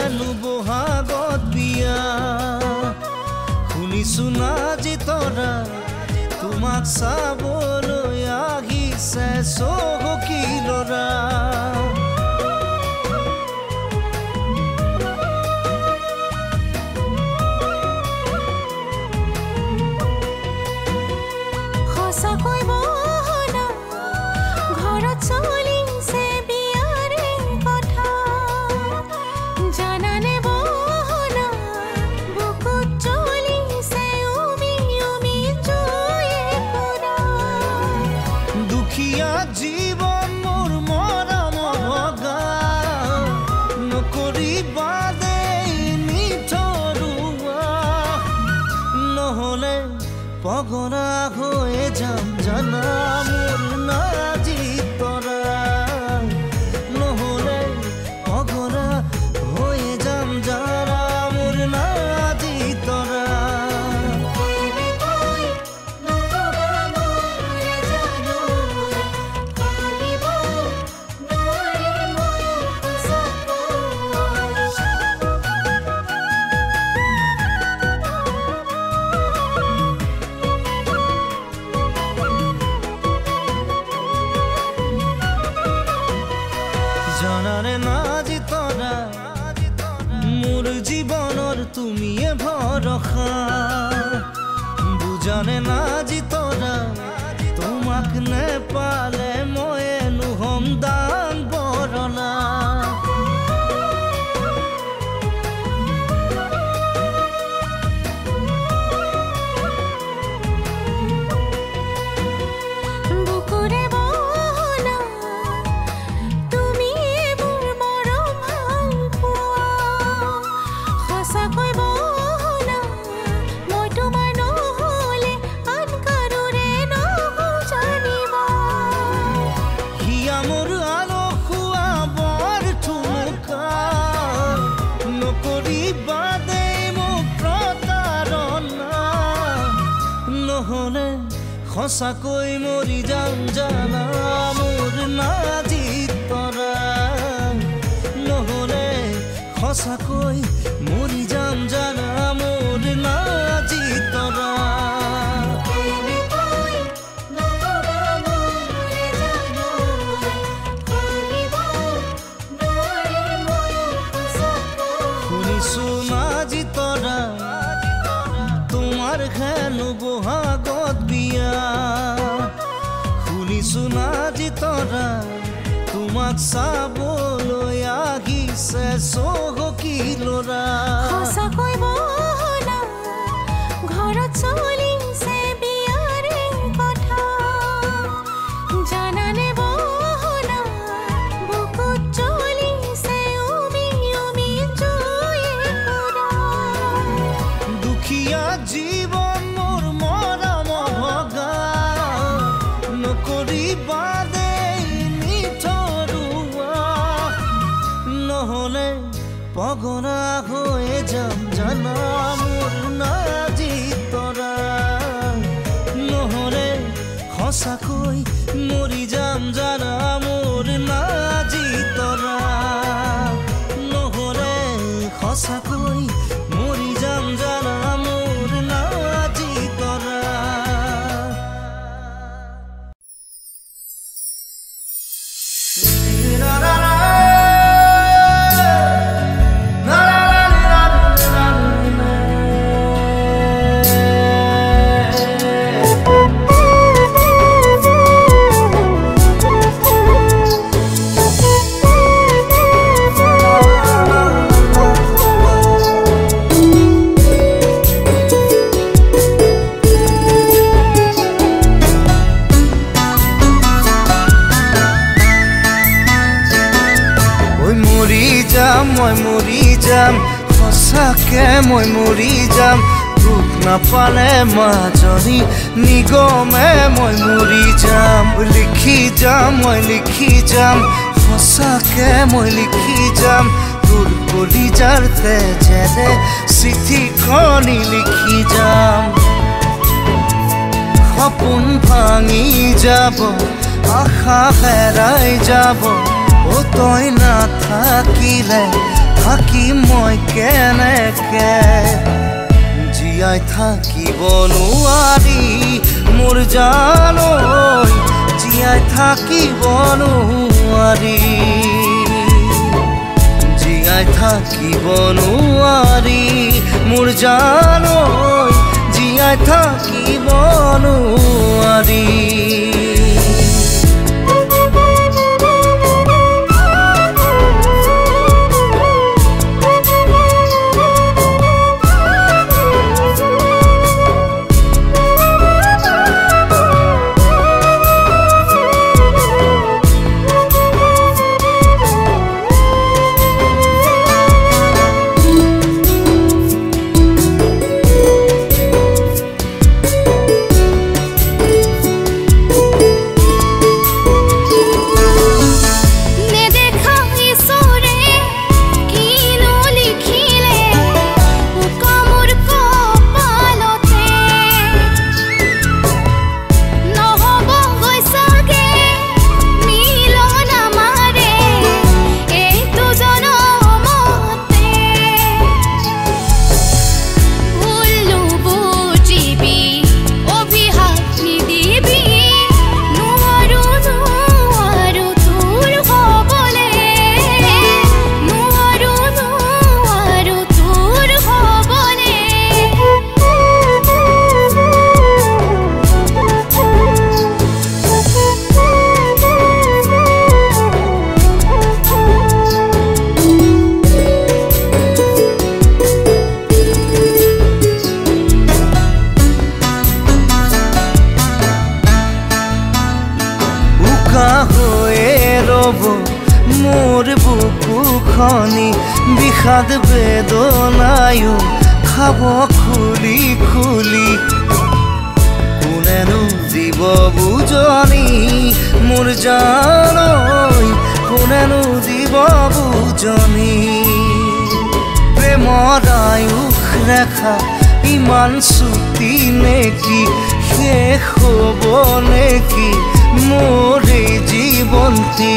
হেনো বহাগত বিয়া শুনিছো নাজি তৰা তোমাক চাবলৈ আহিছে চহকী ল'ৰা জীবন মোৰ মৰম ভগা নকৰিবা দেই নিঠৰুৱা নহ'লে পগৰা হৈ যাম জানা মোৰ নাজি তৰা নহ'লে পগৰা হৈ যাম জানা মোৰ নাজি তৰা জানানে নাজি তৰা মোৰ জীৱনৰ তুমিয়ে ভৰসা বুজানে নাজি তৰা তোমাক নেপালে মই নুহম দান বৰণা সঁচাকৈ মৰি যাম জানা মোৰ নাজি তৰা নহ'লে সঁচাকৈ মৰি যাম জানা মোৰ নাজি তৰা শুনিছো নাজি তৰা তোমাৰ হেনো বহাগত বিয়া শুনিছো নাজি তৰা তোমাক চাবলৈ আহিছে চহকী ল'ৰা সঁচাকৈ বহনা ঘৰত চলিছে বিয়াৰে কথা জানানে বহনা বুকুত চলিছে উমি উমি জয়ে কৰা দুখীয়া জীবন মোৰ মৰম ভগা নকৰিবা দেই নিঠৰুৱা নহ'লে পগৰা হৈ যাম জানা মোৰ নাজি তৰা নহ'লে সঁচাকৈ মৰি যাম জানা মোৰ নাজি তৰা নহ'লে সঁচাকৈ মৰি যাম জানা মোৰ নাজি তৰা মই মৰি যাম সঁচাকে মই মৰি যাম দুখ নাপালে মাজনী নিগমে মই মৰি যাম লিখি যাম মই লিখি যাম সঁচাকে মই লিখি যাম তোৰ কলিজাৰ তেজেৰে চিঠিখনি লিখি যাম সপোন ভাঙি যাব আশা হেৰাই যাব ও তই নাথাকিলে থাকি মই কেনেকে জীয়াই থাকিব নোৱাৰি মোৰ জান জীয়াই থাকিব নোৱাৰি জীয়াই থাকিব নোৱাৰি মোৰ জান জীয়াই থাকিব নোৱাৰি মোর বুকুখনি বিষাদ বেদনায়ো খাব খুলি খুলি কোনেনো দিব বুজনি মোর জান কোনেনো দিব বুজনি প্ৰেমৰ আয়ুস ৰেখা ইমান চুটি নেকি শেষ হ'ব নেকি মোর জীবন্তী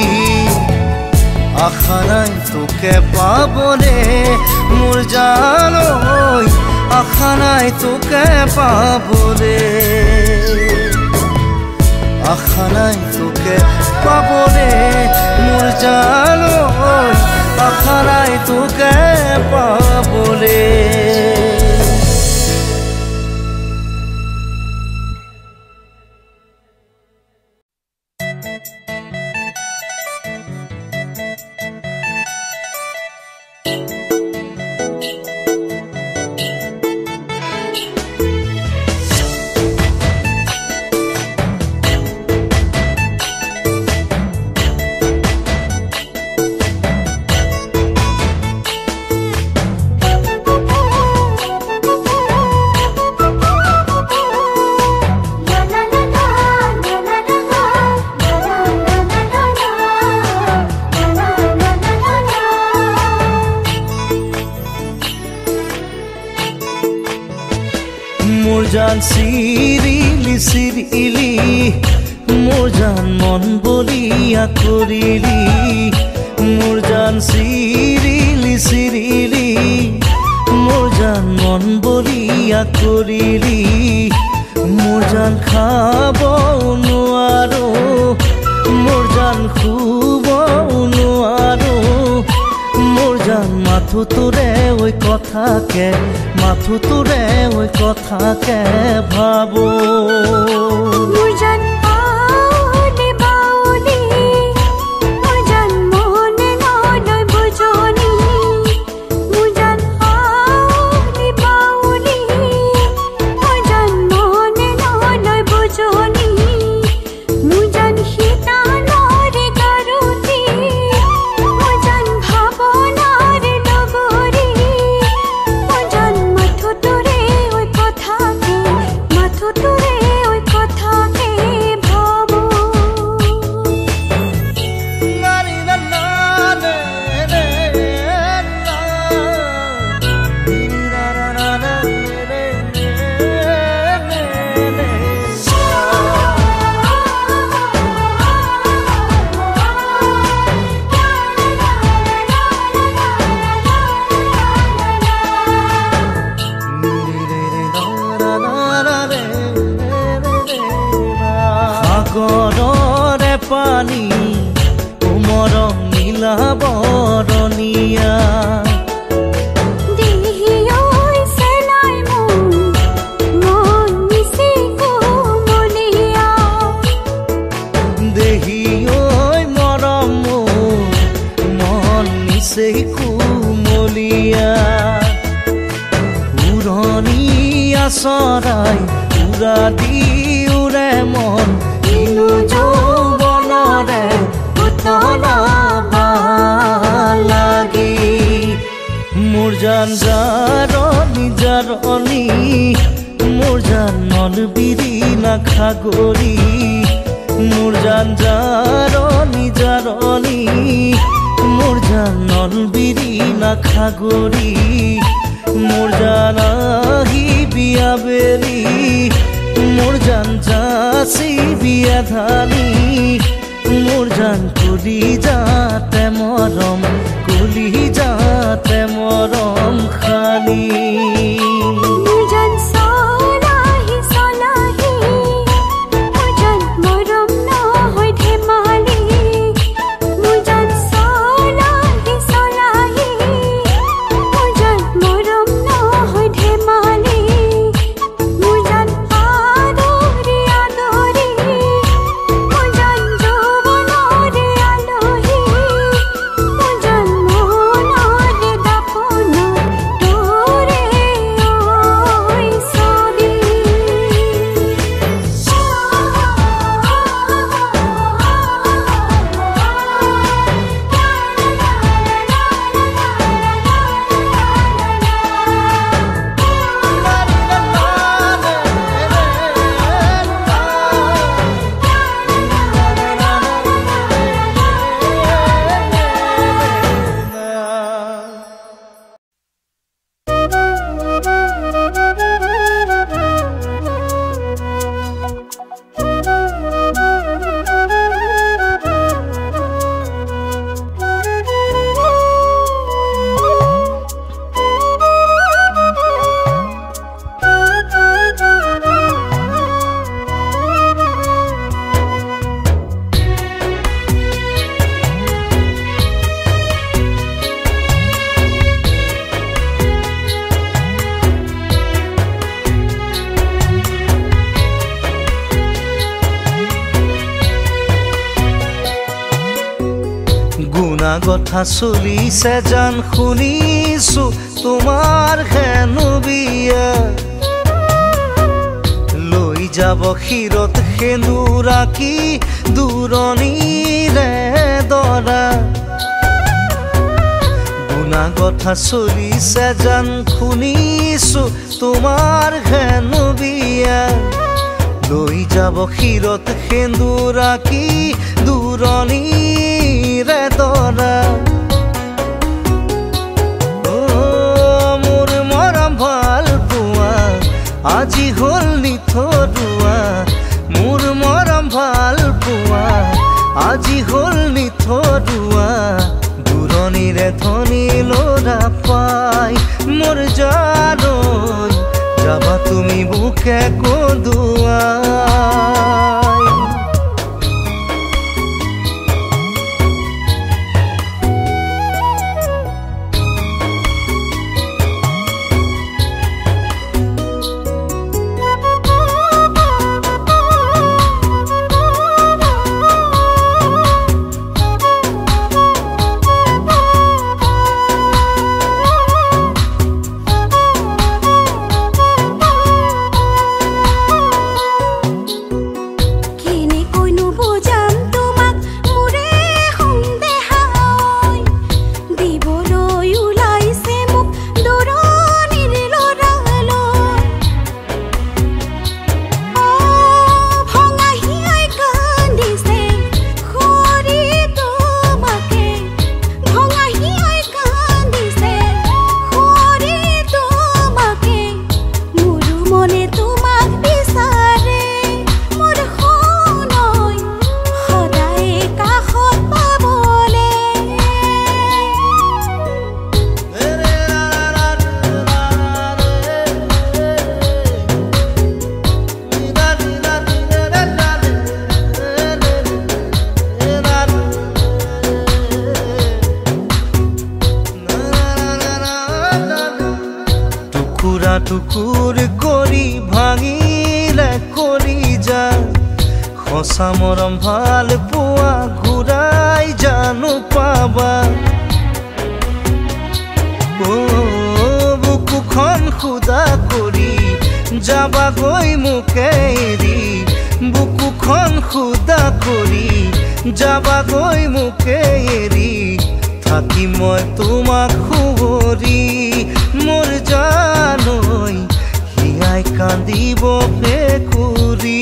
আশা নাই তোকে পাবনে মোর জান আশা নাই তোকে পাবনে আশা নাই তোকে পাবনে মোর জান আশা নাই তোকে পাবনে জান সিরিলি সিরিলি মোর জান মন বলিয়া করিলি মোর জান সিরিলি সিরিলি মোর জান মন বলিয়া করিলি মোর জান খাব নোৱাৰো মোৰ জান খুব নোৱাৰো মোর জান মাথো তোরে ওই কথাকে মাথো তোরে ওই কথাকে ভাবো মোর জান আউলি বাউলি মোর জান মনে নয় বুঝনি মোর জান আউলি বাউলি মোর জান মনে নয় বুঝনি মোর জান হিতা নরে গারুতি মোর জান ভাবনার নগরী মোর জান মাথো তোরে ওই কথাকে মাথো সাগৰৰে পানী মৰম নীলা বৰণীয়া চৰাই উৰা দি উৰে মন কিনো যৌৱনৰে উতলা লাগি মোৰ জান জাৰণি জাৰণি মোৰ জানন বিৰিণা খাগৰি মোৰ জান জাৰণি জাৰণি মোৰ জানন বিৰিণা খাগৰি মোৰ জান আহি বিয়া বেৰি মোৰ জান যাচি বিয়া ধানি মোৰ জান কলি যাতে মৰম খানি কথা চলিছে জান শুনিছো তোমাৰ হেনো বিয়া লৈ যাব ক্ষীৰত সেন্দুৰ আঁকি দূৰণিৰে দৰা গুণা কথা চলিছে জান শুনিছো তোমাৰ হেনো বিয়া লৈ যাব ক্ষীৰত সেন্দুৰ আঁকি দূৰণিৰে দৰা মোৰ মৰম ভাল পোৱা আজি হ'ল নিথৰুৱা মোৰ মৰম ভাল পোৱা আজি হ'ল নিথৰুৱা দূৰণিৰে ধনী ল'ৰা পাই মোৰ জানৈ যাবা তুমি বুকে কন্দুৱাই সঁচা মৰম ভাল পোৱা ঘূৰাই জানো পাবা বুকুখন খুদা কৰি যাবাগৈ মোকে এৰি বুকুখন খুদা কৰি যাবাগৈ মোকে এৰি থাকি মই তোমাক খুবৰি মোৰ জানৈ হিয়াই কান্দিব ভেকুৰি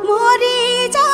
মৰি যাও